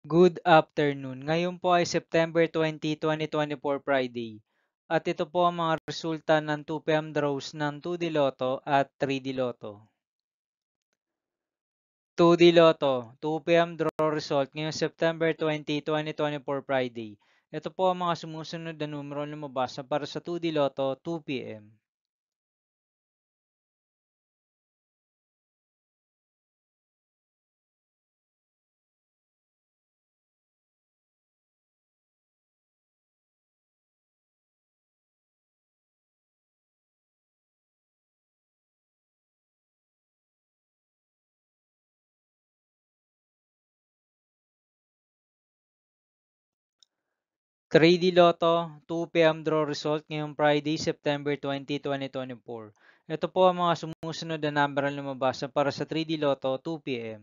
Good afternoon. Ngayon po ay September 20, 2024 Friday. At ito po ang mga resulta ng 2 PM draws ng 2D Lotto at 3D Lotto. 2D Lotto, 2 PM draw result ngayong September 20, 2024 Friday. Ito po ang mga sumusunod na numero na lumabas para sa 2D Lotto 2 PM. 3D Lotto, 2 PM draw result ngayong Friday, September 20, 2024. Ito po ang mga sumusunod na number na lumabas para sa 3D Lotto 2 PM.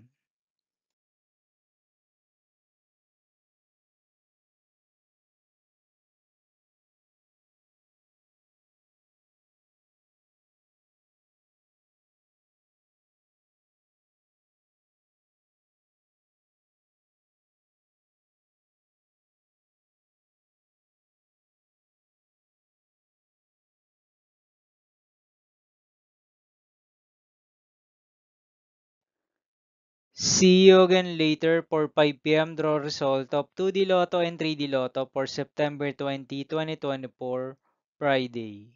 See you again later for 5 PM draw result of 2D Lotto and 3D Lotto for September 20, 2024, Friday.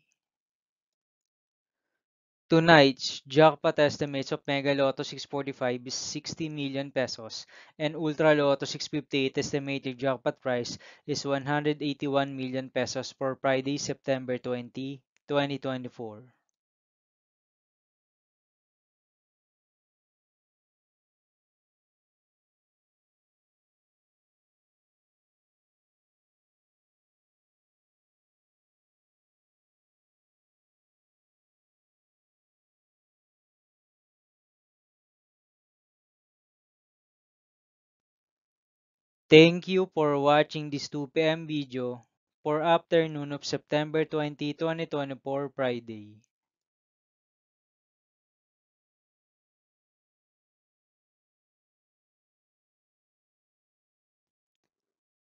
Tonight's jackpot estimates of Mega Lotto 645 is 60 million pesos and Ultra Lotto 658 estimated jackpot price is 181 million pesos for Friday, September 20, 2024. Thank you for watching this 2 PM video for afternoon of September 20, 2024, Friday.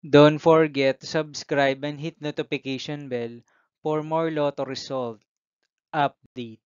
Don't forget to subscribe and hit notification bell for more Lotto result update.